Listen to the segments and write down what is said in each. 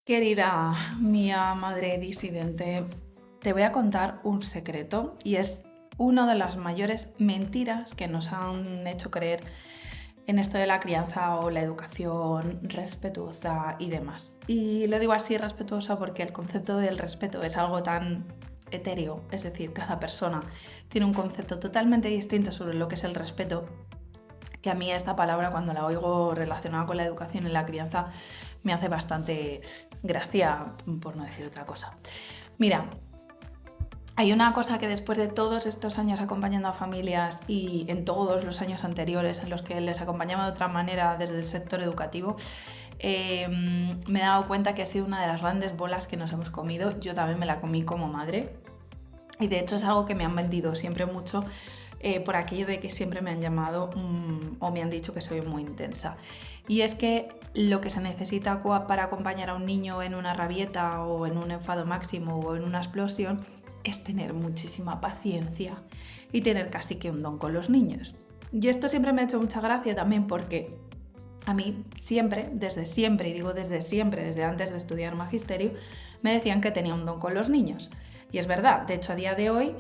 Querida mía madre disidente, te voy a contar un secreto y es una de las mayores mentiras que nos han hecho creer en esto de la crianza o la educación respetuosa y demás. Y lo digo así respetuosa porque el concepto del respeto es algo tan etéreo, es decir, cada persona tiene un concepto totalmente distinto sobre lo que es el respeto, que a mí esta palabra cuando la oigo relacionada con la educación y la crianza me hace bastante gracia, por no decir otra cosa. Mira, hay una cosa que después de todos estos años acompañando a familias y en todos los años anteriores en los que les acompañaba de otra manera desde el sector educativo, me he dado cuenta que ha sido una de las grandes bolas que nos hemos comido. Yo también me la comí como madre y de hecho es algo que me han vendido siempre mucho por aquello de que siempre me han llamado o me han dicho que soy muy intensa. Y es que lo que se necesita para acompañar a un niño en una rabieta o en un enfado máximo o en una explosión es tener muchísima paciencia y tener casi que un don con los niños. Y esto siempre me ha hecho mucha gracia también porque a mí siempre, y digo desde siempre, desde antes de estudiar magisterio, me decían que tenía un don con los niños. Y es verdad, de hecho a día de hoy,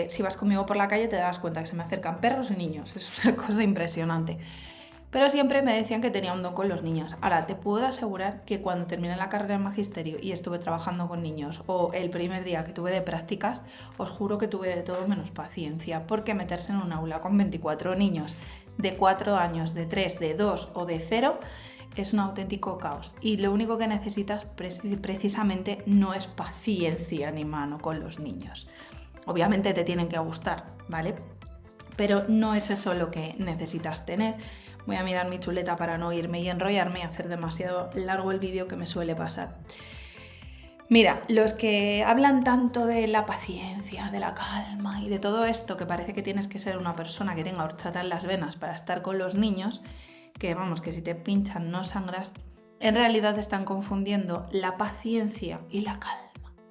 si vas conmigo por la calle te das cuenta que se me acercan perros y niños, es una cosa impresionante. Pero siempre me decían que tenía un don con los niños. Ahora, te puedo asegurar que cuando terminé la carrera en magisterio y estuve trabajando con niños, o el primer día que tuve de prácticas, os juro que tuve de todo menos paciencia, porque meterse en un aula con 24 niños de 4 años, de 3, de 2 o de 0 es un auténtico caos. Y lo único que necesitas precisamente no es paciencia ni mano con los niños. Obviamente te tienen que gustar, ¿vale? Pero no es eso lo que necesitas tener. Voy a mirar mi chuleta para no irme y enrollarme y hacer demasiado largo el vídeo, que me suele pasar. Mira, los que hablan tanto de la paciencia, de la calma y de todo esto, que parece que tienes que ser una persona que tenga horchata en las venas para estar con los niños, que vamos, que si te pinchan no sangras, en realidad están confundiendo la paciencia y la calma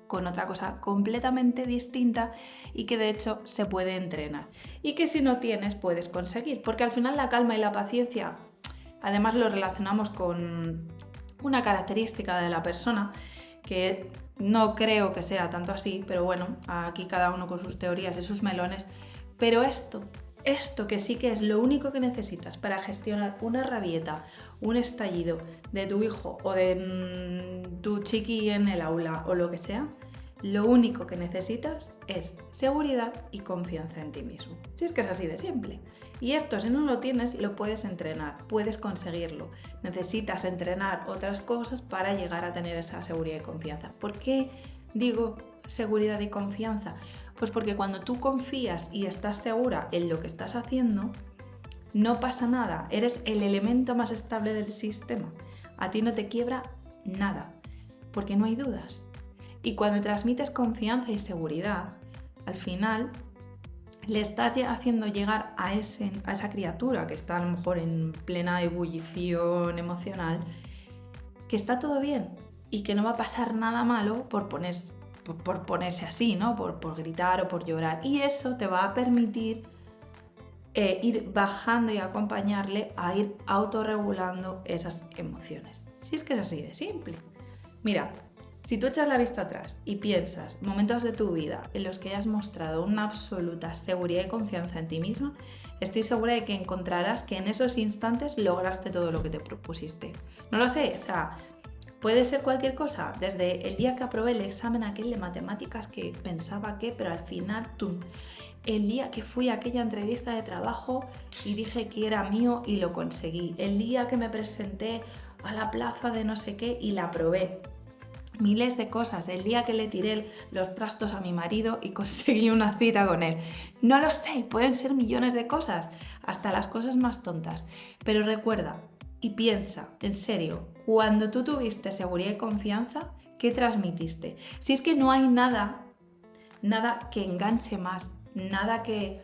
con otra cosa completamente distinta y que de hecho se puede entrenar y que si no tienes puedes conseguir, porque al final la calma y la paciencia además lo relacionamos con una característica de la persona que no creo que sea tanto así, pero bueno, aquí cada uno con sus teorías y sus melones, pero esto que sí que es lo único que necesitas para gestionar una rabieta, un estallido de tu hijo o de tu chiqui en el aula o lo que sea, lo único que necesitas es seguridad y confianza en ti mismo. Si es que es así de simple. Y esto, si no lo tienes, lo puedes entrenar, puedes conseguirlo. Necesitas entrenar otras cosas para llegar a tener esa seguridad y confianza. ¿Por qué digo seguridad y confianza? Pues porque cuando tú confías y estás segura en lo que estás haciendo, no pasa nada, eres el elemento más estable del sistema. A ti no te quiebra nada, porque no hay dudas. Y cuando transmites confianza y seguridad, al final le estás haciendo llegar a esa criatura que está a lo mejor en plena ebullición emocional, que está todo bien y que no va a pasar nada malo por ponerse así, ¿no? Por gritar o por llorar. Y eso te va a permitir ir bajando y acompañarle a ir autorregulando esas emociones. Si es que es así de simple. Mira, si tú echas la vista atrás y piensas momentos de tu vida en los que hayas mostrado una absoluta seguridad y confianza en ti misma, estoy segura de que encontrarás que en esos instantes lograste todo lo que te propusiste. No lo sé, o sea, puede ser cualquier cosa, desde el día que aprobé el examen aquel de matemáticas que pensaba que, pero al final, ¡tum! El día que fui a aquella entrevista de trabajo y dije que era mío y lo conseguí. El día que me presenté a la plaza de no sé qué y la aprobé. Miles de cosas, el día que le tiré los trastos a mi marido y conseguí una cita con él. No lo sé, pueden ser millones de cosas, hasta las cosas más tontas. Pero recuerda y piensa, en serio, cuando tú tuviste seguridad y confianza, ¿qué transmitiste? Si es que no hay nada que enganche más, nada que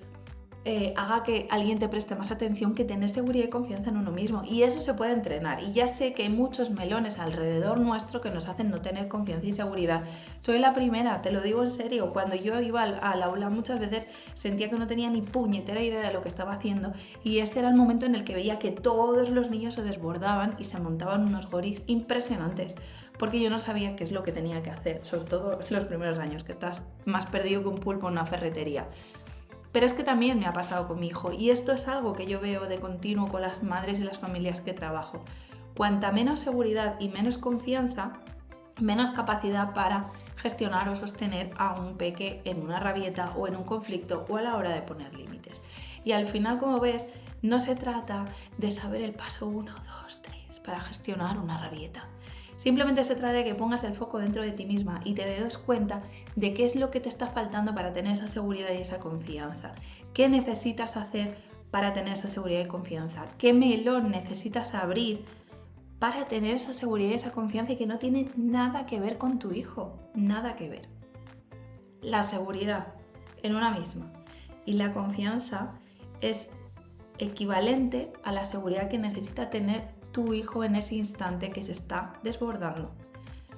haga que alguien te preste más atención que tener seguridad y confianza en uno mismo. Y eso se puede entrenar. Y ya sé que hay muchos melones alrededor nuestro que nos hacen no tener confianza y seguridad. Soy la primera, te lo digo en serio. Cuando yo iba al aula muchas veces sentía que no tenía ni puñetera idea de lo que estaba haciendo. Y ese era el momento en el que veía que todos los niños se desbordaban y se montaban unos goris impresionantes. porque yo no sabía qué es lo que tenía que hacer, sobre todo los primeros años, que estás más perdido que un pulpo en una ferretería. Pero es que también me ha pasado con mi hijo, y esto es algo que yo veo de continuo con las madres y las familias que trabajo. Cuanta menos seguridad y menos confianza, menos capacidad para gestionar o sostener a un peque en una rabieta o en un conflicto o a la hora de poner límites. Y al final, como ves, no se trata de saber el paso 1, 2, 3 para gestionar una rabieta. Simplemente se trata de que pongas el foco dentro de ti misma y te des cuenta de qué es lo que te está faltando para tener esa seguridad y esa confianza. ¿Qué necesitas hacer para tener esa seguridad y confianza? ¿Qué melón necesitas abrir para tener esa seguridad y esa confianza y que no tiene nada que ver con tu hijo? Nada que ver. La seguridad en una misma y la confianza es equivalente a la seguridad que necesita tener tu hijo en ese instante que se está desbordando.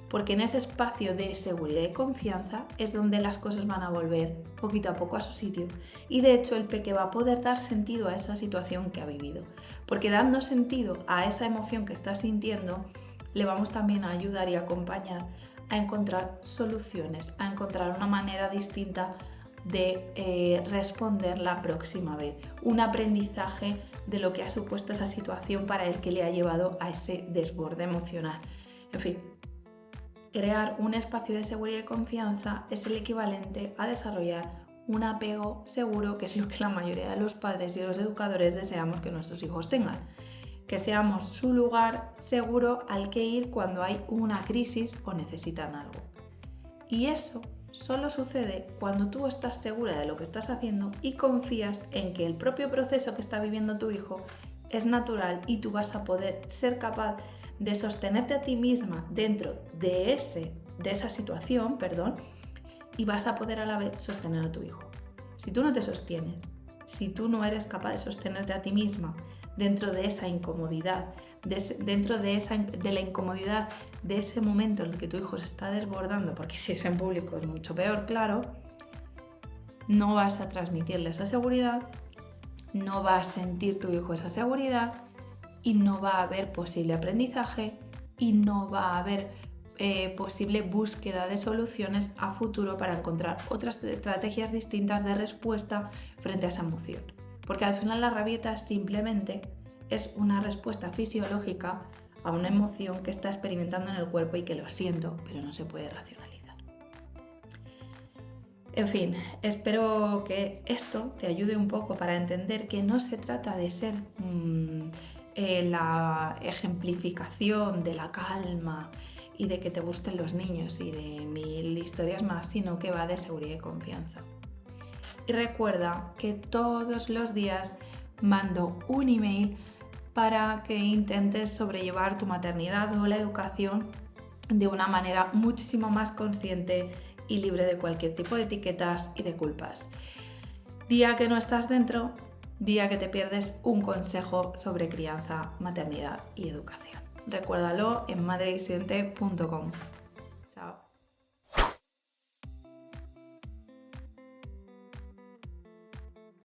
Porque en ese espacio de seguridad y confianza es donde las cosas van a volver poquito a poco a su sitio. Y de hecho el peque va a poder dar sentido a esa situación que ha vivido. Porque dando sentido a esa emoción que está sintiendo, le vamos también a ayudar y acompañar a encontrar soluciones, a encontrar una manera distinta de responder la próxima vez. Un aprendizaje de lo que ha supuesto esa situación para el que le ha llevado a ese desborde emocional. En fin, crear un espacio de seguridad y confianza es el equivalente a desarrollar un apego seguro, que es lo que la mayoría de los padres y los educadores deseamos que nuestros hijos tengan. Que seamos su lugar seguro al que ir cuando hay una crisis o necesitan algo. Y eso solo sucede cuando tú estás segura de lo que estás haciendo y confías en que el propio proceso que está viviendo tu hijo es natural y tú vas a poder ser capaz de sostenerte a ti misma dentro de esa situación, y vas a poder a la vez sostener a tu hijo. Si tú no te sostienes, si tú no eres capaz de sostenerte a ti misma dentro de esa incomodidad, dentro de la incomodidad de ese momento en el que tu hijo se está desbordando, porque si es en público es mucho peor, claro, no vas a transmitirle esa seguridad, no va a sentir tu hijo esa seguridad y no va a haber posible aprendizaje y no va a haber posible búsqueda de soluciones a futuro para encontrar otras estrategias distintas de respuesta frente a esa emoción. Porque al final la rabieta simplemente es una respuesta fisiológica a una emoción que está experimentando en el cuerpo y que lo siento, pero no se puede racionalizar. En fin, espero que esto te ayude un poco para entender que no se trata de ser la ejemplificación de la calma y de que te gusten los niños y de 1000 historias más, sino que va de seguridad y confianza. Y recuerda que todos los días mando un email para que intentes sobrellevar tu maternidad o la educación de una manera muchísimo más consciente y libre de cualquier tipo de etiquetas y de culpas. Día que no estás dentro, día que te pierdes un consejo sobre crianza, maternidad y educación. Recuérdalo en madredisidente.com.